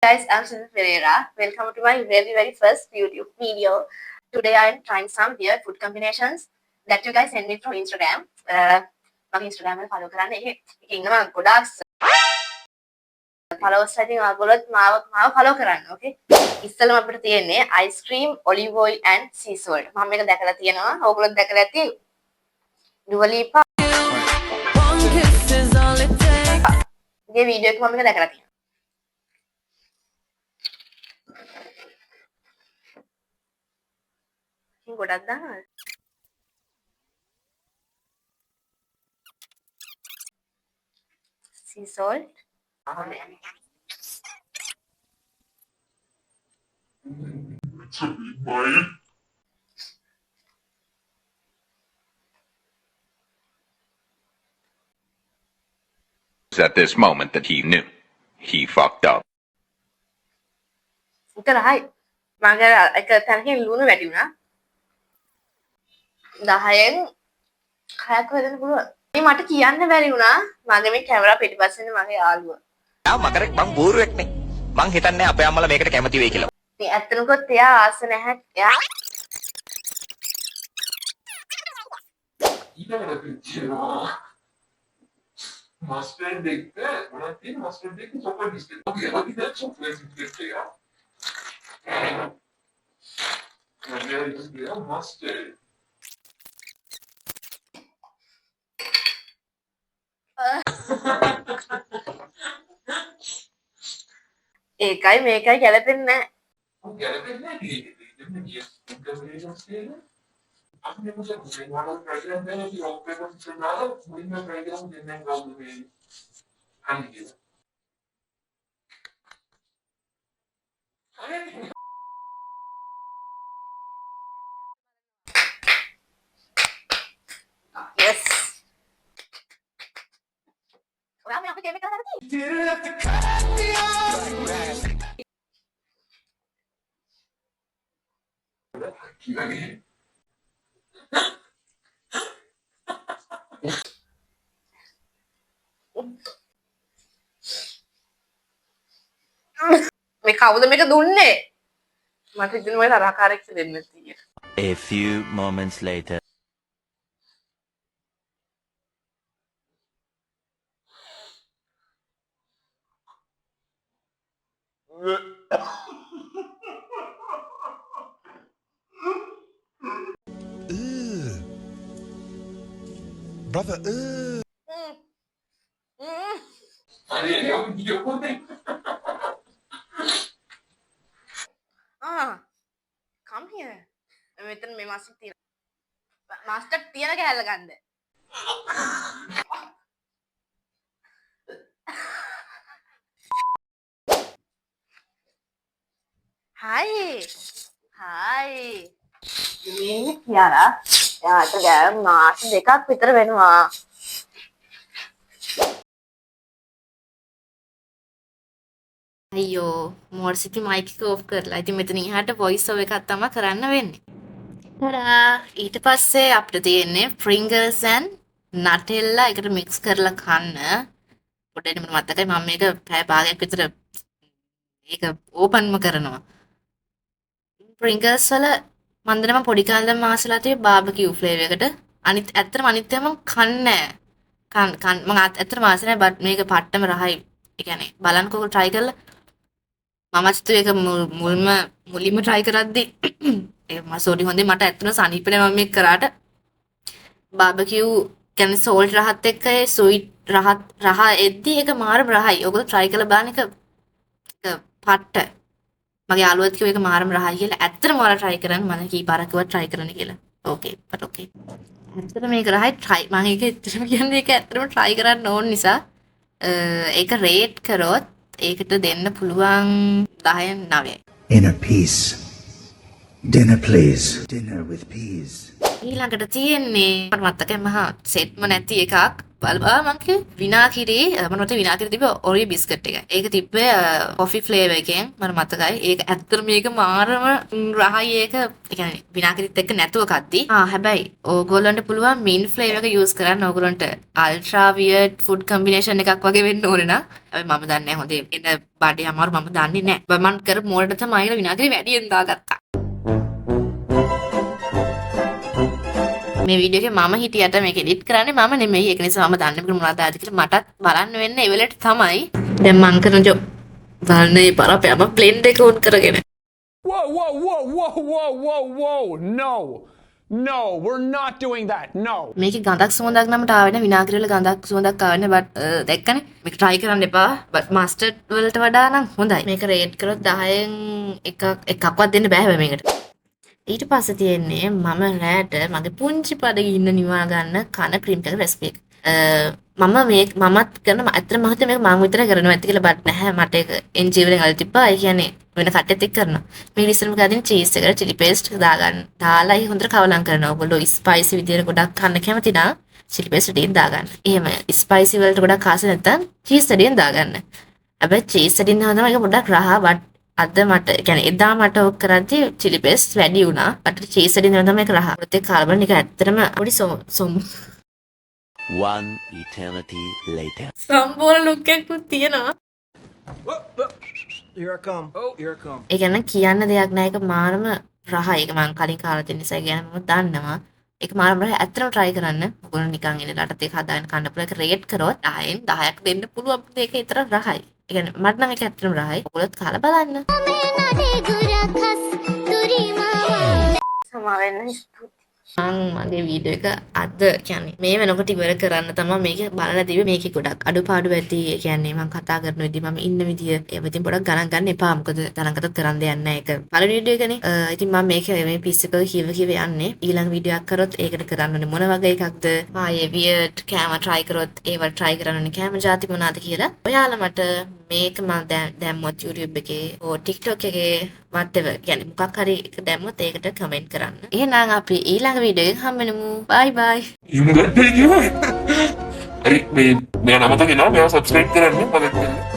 Guys, I'm Cynthia Pereira. Welcome to my very first YouTube video. Today I'm trying some weird food combinations that you guys send me through Instagram. මගේ Instagram එක follow කරන්න. ඒකේ ඉන්නවා ගොඩාක් followers ඉතින් ඔයගොල්ලොත් මාව follow කරන්න. Okay? ඉස්සෙල්ලම අපිට තියෙන්නේ ice cream, olive oil and sea salt. මම මේක දැකලා තියෙනවා. ඔයගොල්ලොත් දැකලා ඇති. Dua Lipa. ගේ වීඩියෝ එක මම මේක දැකලා තියෙනවා. ගොඩක් දානවා. Sea salt. At this moment that he knew he fucked up. ඉතරයි. මගේ එක තැනකින් ලුණු වැඩි වුණා. 10න් 6ක් වෙදෙන්න පුළුවන්. මේ මට කියන්න බැරි වුණා. මගේ මේ කැමරා පිටිපස්සේ ඉන්න මගේ යාළුවා. මකරෙක් මං බූරුවෙක් නේ. මං හිතන්නේ අපේ අම්මලා මේකට කැමති වෙයි කියලා. මේ ඇත්තනකොත් එයා ආස නැහැ. එයා Mustard देखते हैं बड़ा तीन mustard देख के चॉकलेट बिस्किट ओके अभी तक चॉकलेट बिस्किट है यार ये दिया mustard ඒකයි මේකයි ගැලපෙන්නේ නැහැ. ගැලපෙන්නේ නැහැ जब मैं ये कम्बिनेशन से आपने मुझे वाला ट्राई करना है कि ओके को सुना मुझे मैं ट्राई करूं देने का मुझे हाँ जी Yes. ඔයා මේ අපේ කේම කරලා लगे මේ කවුද මේක දුන්නේ? මට ඉතින් ඔය තරහකාරයෙක් දෙන්න තියෙන්නේ. A few moments later. Brother, अरे ये को नहीं come here. මෙතන මේ මාස්ටර් තියෙනවා. මාස්ටර් තියන කැලල ගන්න. Hi. Hi. මේ කියාලා යාට දැන් මාස දෙකක් විතර වෙනවා. අයියෝ මොර්සිපි මයික් එක ඔෆ් කරලා. ඉතින් මෙතන එහාට වොයිස් ඕවර් එකක් තමයි කරන්න වෙන්නේ. ටඩා ඊට පස්සේ අපිට තියෙන්නේ Pringles and Nutella එකට මික්ස් කරලා කන්න. පොඩ්ඩක් මට මතකයි මම මේක පැය භාගයක් විතර ඒක ඕපන්ම කරනවා. Pringles වල මම දන්නවා පොඩි කාලේ මාසලා තිබ්බ බාබකියු ෆ්ලේවර් එකට. ඇත්තටම අනිත් ඒවා මම කන්නේ නැහැ. මම ඇත්තටම ආස නැහැ බට් මේක පට්ටම රහයි. ඒ කියන්නේ බලන්නකෝ try කරලා මමත් ඒක මුලින්ම try කරද්දි ඒ මසෝඩි හොඳේ මට ඇත්තටම සනීපනේ මම මේක කරාට බාබකියු කියන්නේ salt රහත් එක්ක ඒ sweet රහ එද්දි ඒක මාරම රහයි. ඔයගොල්ලෝ try කරලා බලන්න ඒක පට්ට. මගේ යාළුවත් කිව්වා ඒක මාරම රහයි කියලා. ඇත්තටම ඔයාලා try කරන්න මම කීපාරක් කිව්වා try කරන්න කියලා. okay but okay. ඇත්තටම මේක රහයි try මම ඒක ඇත්තටම කියන්නේ ඒක ඇත්තටම try කරන්න ඕන නිසා ඒක රේට් කරොත් ඒකට දෙන්න පුළුවන් 10න් 9. inner peace. Dinner, please. Dinner with peas. ඊළඟට තියෙන්නේ මට මතකයි මහා සෙට්ම නැති එකක් බලපා මං කිව්වේ විනාකිරි මම මත විනාකිරි තිබ්බ ඔරිය බිස්කට් එක. ඒක තිබ්බේ කොෆි ෆ්ලේවර් එකෙන් මට මතකයි. ඒක ඇත්තටම මේක මාරම රහයි ඒක. ඒ කියන්නේ විනාකිරිත් එක්ක නැතුව කද්දි. හැබැයි ඕගොල්ලන්ට පුළුවන් මින් ෆ්ලේවර් එක යූස් කරන්න. ඕගොල්ලන්ට අල්ට්‍රා වියර්ඩ් ෆුඩ් කම්බිනේෂන් එකක් වගේ වෙන්න ඕනේ නා. හැබැයි මම දන්නේ නැහැ හොඳේ එන බඩේ අමාරු මම දන්නේ නැහැ. මම කරපු මොඩට තමයි විනාකිරි වැඩියෙන් දාගත්තා. මේ වීඩියෝ එකේ මම හිටියට මේක එඩිට් කරන්නේ මම නෙමෙයි. ඒක නිසා මම දන්නේ මොකද මොනවද ආද කියලා මටත් බලන්න වෙන්නේ ඒ වෙලෙට තමයි. දැන් මං කරන ජොබ් බලන්නේ බරපෑම බ්ලෙන්ඩ් එක ඕන් කරගෙන. Whoa, whoa, whoa, whoa, whoa, whoa, whoa. No. No, we're not doing that. No. මේකේ ගඳක් සුවඳක් නමට ආවෙ නැහැ. විනාගිරි වල ගඳක් සුවඳක් ආවෙ නැහැ. බට් දැක්කනේ. මේක try කරන්න එපා. බට් මස්ටර්ඩ් වලට වඩා නම් හොඳයි. මේක රේට් කරොත් 10න් එකක්වත් දෙන්න බෑ හැබැයි මේකට. ඊට පස්සේ තියෙන්නේ මම රෑට මගේ පුංචි පඩගින්න නිවා ගන්න කන ක්‍රීම් එකක රෙසිපි එක. මමත් කරන ඇත්තටම මම හිතුවේ මේක මම විතරයි කරනවා ඇති කියලා බට් නැහැ මට ඒක එන්ජි වලින් අල්ල තිබ්බා. ඒ කියන්නේ වෙන කට්ටියත් එක්ක කරනවා. මේ ඉස්සරම ගාදින් චීස් එකට චිලි පේස්ට් දාගන්න. දාලා ඒ හොඳට කවලම් කරනවා. ඔයගොල්ලෝ ස්පයිසි විදියට ගොඩක් කන්න කැමති නම් චිලි පේස්ට් ටිකක් දාගන්න. එහෙම ස්පයිසි වලට ගොඩක් ආස නැත්නම් චීස් ටිකක් දාගන්න. හැබැයි චීස් ටිකක් දානවා ඒක පොඩ්ඩක් රහ බට් අද මට කියන්නේ එදා මට ඔක් කරද්දි චිලි පේස්ට් වැඩි වුණා. මට චීස් එකෙන් දෙනවා තමයි ඒක රහ. ඒත් ඒ කාබන් එක ඇත්තටම පොඩි සොම් One eternity later. සම්පූර්ණ ලුක් එකක් තියෙනවා. Here I come. Oh, here I come. ඒ කියන්නේ කියන්න දෙයක් නැහැ. ඒක මාරම රහයි. ඒක මම කලින් කාලා තියෙන නිසා කියන්නේ මම දන්නවා. ඒක මාරම රහයි. ඇත්තටම try කරන්න. ඔයගොල්ලෝ නිකන් ඉන්නේ රටත් ඒක හදාගෙන කන්න පුළුවන්. ඒක රේට් කරොත් 10න් 10ක් දෙන්න පුළුවන්. ඒක විතර රහයි. ඒ කියන්නේ මට නම් ඒක ඇත්තටම රහයි. ඔයගොල්ලොත් කාලා බලන්න. සමාවෙන්න මගේ වීඩියෝ එක අද කියන්නේ මේ වෙනකොට ඉවර කරන්න තමයි මේක බලලා තිබ්බේ. මේකේ ගොඩක් අඩුපාඩු ඇති. ඒ කියන්නේ මම කතා කරන විදිහ මම ඉන්න විදිහ ඒව ඉතින් පොඩක් ගණන් ගන්න එපා. මොකද තරංගතත් කරන්න දෙයක් නැහැ. ඒක පළවෙනි වීඩියෝ එකනේ. ඉතින් මම මේක මේ පිස් එක කිව යන්නේ. ඊළඟ වීඩියෝ එකක් කරොත් ඒකට කරන්න ඕනේ මොන වගේ එකක්ද? ආයේ වියර්ඩ් කැම try කරොත් ඒව try කරන්න ඕනේ කැම જાති මොනවාද කියලා. ඔයාලා මට මේක මම දැම්මොත් YouTube එකේ ඕ TikTok එකේ whatever කියන්නේ මොකක් හරි එක දැම්මොත් ඒකට කමෙන්ට් කරන්න. එහෙනම් අපි ඊළඟ වීඩියෝ එකෙන් හම්බෙමු. bye bye. ඉන්න ගත්තේ කිව්වා. හරි මේ නම තගෙන මෙයා subscribe කරන්න මතක් කරගන්න.